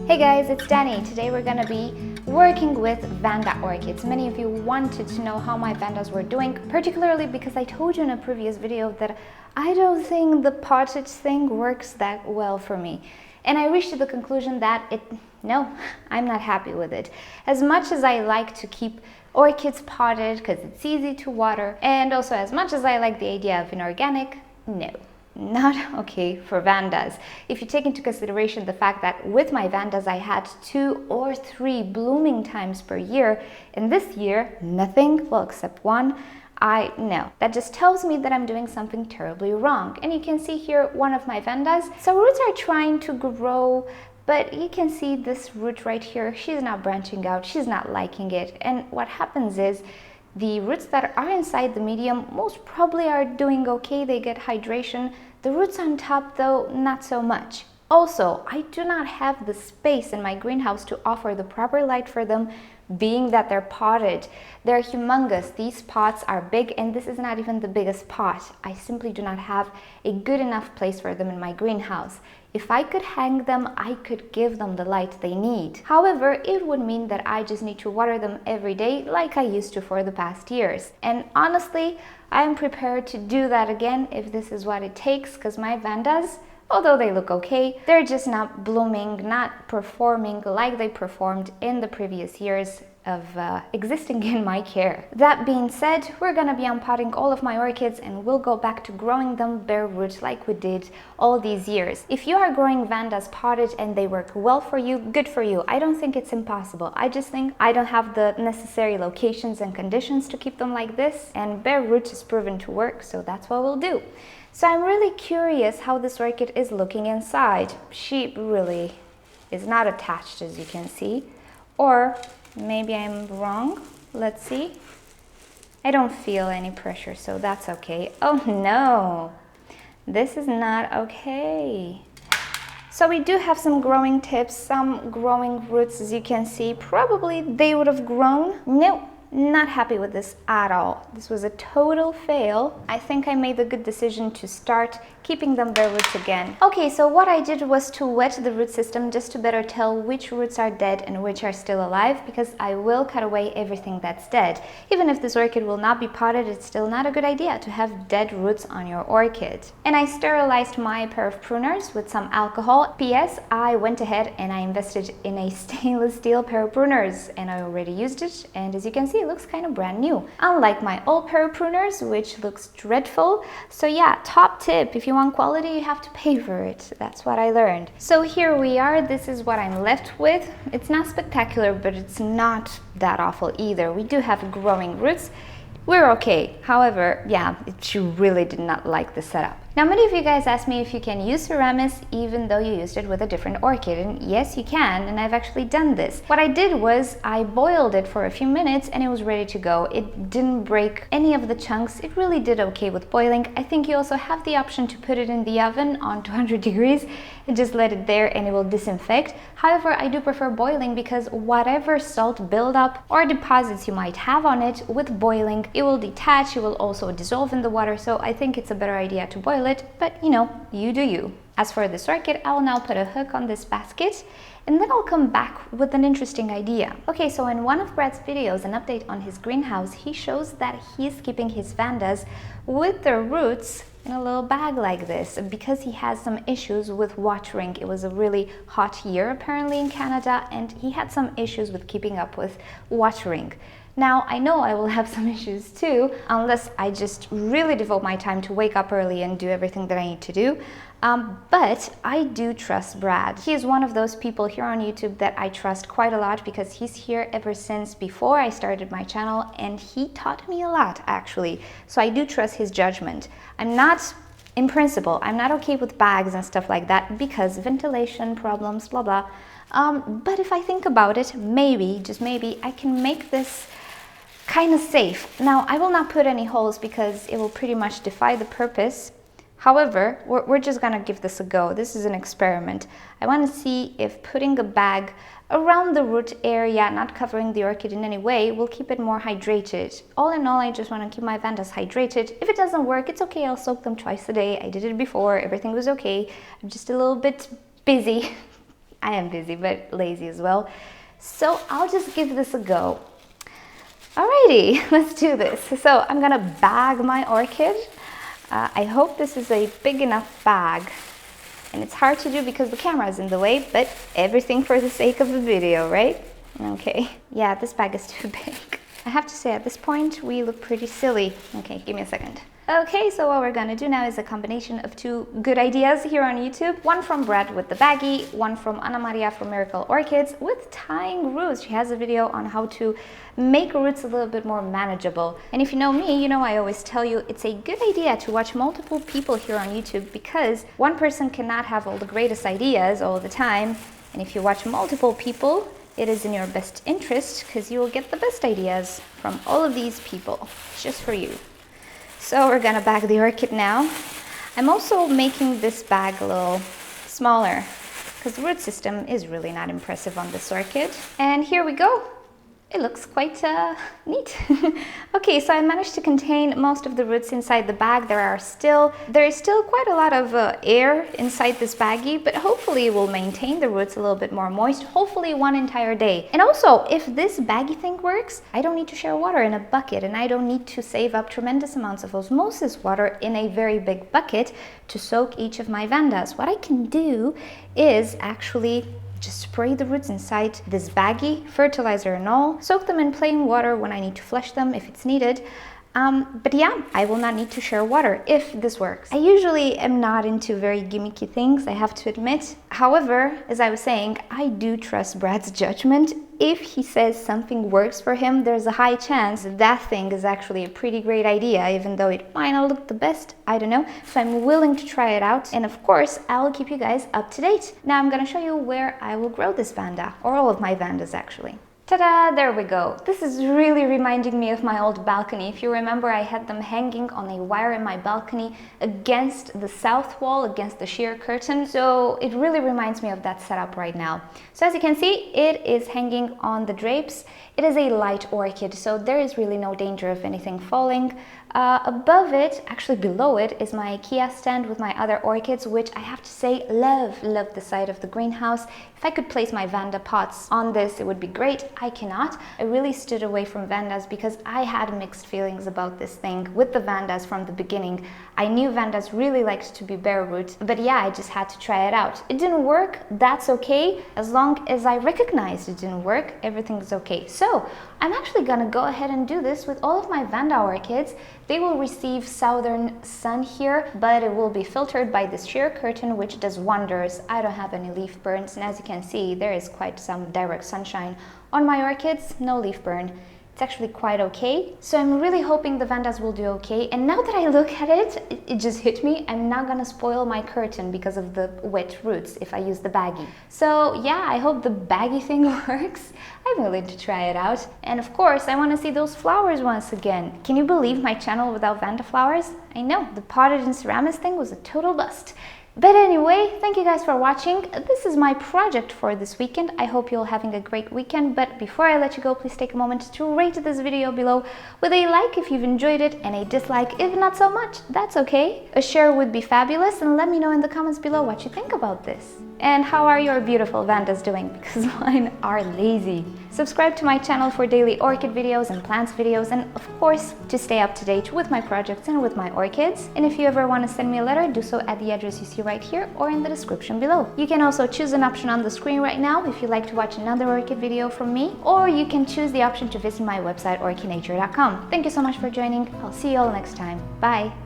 Hey guys, it's Danny. Today we're gonna be working with Vanda Orchids. Many of you wanted to know how my Vandas were doing, particularly because I told you in a previous video that I don't think the pottage thing works that well for me. And I reached to the conclusion that no, I'm not happy with it. As much as I like to keep orchids potted because it's easy to water, and also as much as I like the idea of inorganic, no. Not okay for Vandas. If you take into consideration the fact that with my Vandas I had 2 or 3 blooming times per year, and this year nothing, well except one, no. That just tells me that I'm doing something terribly wrong. And you can see here one of my Vandas. So roots are trying to grow, but you can see this root right here, she's not branching out, she's not liking it. And what happens is the roots that are inside the medium most probably are doing okay, they get hydration. The roots on top though, not so much. Also, I do not have the space in my greenhouse to offer the proper light for them, being that they're potted. They're humongous. These pots are big, and this is not even the biggest pot. I simply do not have a good enough place for them in my greenhouse. If I could hang them, I could give them the light they need. However, it would mean that I just need to water them every day like I used to for the past years. And honestly, I'm prepared to do that again if this is what it takes, because my Vandas, although they look okay, they're just not blooming, not performing like they performed in the previous years of existing in my care. That being said, we're gonna be unpotting all of my orchids and we'll go back to growing them bare root like we did all these years. If you are growing Vandas potted and they work well for you, good for you. I don't think it's impossible. I just think I don't have the necessary locations and conditions to keep them like this, and bare root is proven to work, so that's what we'll do. So I'm really curious how this orchid is looking inside. She really is not attached, as you can see. Or maybe I'm wrong. Let's see. I don't feel any pressure, so that's okay. Oh no, this is not okay. So we do have some growing tips, some growing roots, as you can see. Probably they would have grown. No. Not happy with this at all. This was a total fail. I think I made the good decision to start keeping them bare roots again. Okay, so what I did was to wet the root system just to better tell which roots are dead and which are still alive, because I will cut away everything that's dead. Even if this orchid will not be potted, it's still not a good idea to have dead roots on your orchid. And I sterilized my pair of pruners with some alcohol. P.S. I went ahead and I invested in a stainless steel pair of pruners, and I already used it, and as you can see, it looks kind of brand new, unlike my old pair of pruners, which looks dreadful. So yeah, top tip, if you want quality, you have to pay for it. That's what I learned. So here we are. This is what I'm left with. It's not spectacular, but it's not that awful either. We do have growing roots. We're okay. However, yeah, she really did not like the setup. Now, many of you guys asked me if you can use Ceramis even though you used it with a different orchid, and yes, you can, and I've actually done this. What I did was I boiled it for a few minutes and it was ready to go. It didn't break any of the chunks. It really did okay with boiling. I think you also have the option to put it in the oven on 200 degrees and just let it there and it will disinfect. However, I do prefer boiling because whatever salt buildup or deposits you might have on it, with boiling, it will detach, it will also dissolve in the water, so I think it's a better idea to boil it, but you know, you do you. As for this orchid, I will now put a hook on this basket and then I'll come back with an interesting idea. Okay, so in one of Brad's videos, an update on his greenhouse, he shows that he's keeping his Vandas with their roots in a little bag like this because he has some issues with watering. It was a really hot year apparently in Canada, and he had some issues with keeping up with watering. Now, I know I will have some issues too, unless I just really devote my time to wake up early and do everything that I need to do. But I do trust Brad. He is one of those people here on YouTube that I trust quite a lot because he's here ever since before I started my channel, and he taught me a lot actually. So I do trust his judgment. I'm not, in principle, I'm not okay with bags and stuff like that because ventilation problems, blah, blah. But if I think about it, maybe, just maybe, I can make this kind of safe. Now, I will not put any holes because it will pretty much defy the purpose. However, we're just gonna give this a go. This is an experiment. I want to see if putting a bag around the root area, not covering the orchid in any way, will keep it more hydrated. All in all, I just want to keep my Vandas hydrated. If it doesn't work, it's okay. I'll soak them twice a day. I did it before. Everything was okay. I'm just a little bit busy I am busy, but lazy as well. So I'll just give this a go. Alrighty, let's do this. So I'm gonna bag my orchid. I hope this is a big enough bag. And it's hard to do because the camera is in the way, but everything for the sake of the video, right? Okay. Yeah, this bag is too big. I have to say, at this point, we look pretty silly. Okay, give me a second. Okay, so what we're gonna do now is a combination of two good ideas here on YouTube. One from Brad with the baggie, one from Anna Maria from Miracle Orchids with tying roots. She has a video on how to make roots a little bit more manageable. And if you know me, you know I always tell you it's a good idea to watch multiple people here on YouTube because one person cannot have all the greatest ideas all the time. And if you watch multiple people, it is in your best interest because you will get the best ideas from all of these people, just for you. So we're gonna bag the orchid now. I'm also making this bag a little smaller because the root system is really not impressive on this orchid. And here we go. It looks quite neat. Okay, so I managed to contain most of the roots inside the bag. There is still quite a lot of air inside this baggie, but hopefully it will maintain the roots a little bit more moist, hopefully one entire day. And also, if this baggie thing works, I don't need to share water in a bucket, and I don't need to save up tremendous amounts of osmosis water in a very big bucket to soak each of my vandas. What I can do is actually just spray the roots inside this baggie, fertilizer and all, soak them in plain water when I need to flush them if it's needed. But yeah, I will not need to share water if this works. I usually am not into very gimmicky things, I have to admit. However, as I was saying, I do trust Brad's judgment. If he says something works for him, there's a high chance that that thing is actually a pretty great idea, even though it might not look the best, I don't know. So I'm willing to try it out. And of course, I'll keep you guys up to date. Now I'm gonna show you where I will grow this Vanda, or all of my Vandas actually. Ta-da! There we go. This is really reminding me of my old balcony. If you remember, I had them hanging on a wire in my balcony against the south wall, against the sheer curtain. So it really reminds me of that setup right now. So as you can see, it is hanging on the drapes. It is a light orchid, so there is really no danger of anything falling. Above it, actually below it, is my IKEA stand with my other orchids, which I have to say, love the side of the greenhouse. If I could place my Vanda pots on this, it would be great. I cannot. I really stood away from Vandas because I had mixed feelings about this thing with the Vandas from the beginning. I knew Vandas really liked to be bare root, but yeah, I just had to try it out. It didn't work, that's okay. As long as I recognized it didn't work, everything's okay. So I'm actually gonna go ahead and do this with all of my Vanda orchids. They will receive southern sun here, but it will be filtered by this sheer curtain, which does wonders. I don't have any leaf burns, and as you can see, there is quite some direct sunshine on my orchids, no leaf burn. It's actually quite okay. So I'm really hoping the Vandas will do okay. And now that I look at it, it just hit me. I'm not gonna spoil my curtain because of the wet roots if I use the baggie. So yeah, I hope the baggie thing works. I'm willing to try it out. And of course, I wanna see those flowers once again. Can you believe my channel without Vanda flowers? I know, the potted and ceramics thing was a total bust. But anyway, thank you guys for watching. This is my project for this weekend. I hope you're having a great weekend. But before I let you go, please take a moment to rate this video below with a like if you've enjoyed it and a dislike if not so much. That's okay. A share would be fabulous, and let me know in the comments below what you think about this. And how are your beautiful Vandas doing? Because mine are lazy. Subscribe to my channel for daily orchid videos and plants videos, and of course to stay up to date with my projects and with my orchids. And if you ever want to send me a letter, do so at the address you see right here or in the description below. You can also choose an option on the screen right now if you'd like to watch another orchid video from me, or you can choose the option to visit my website orchidnature.com. Thank you so much for joining. I'll see you all next time. Bye!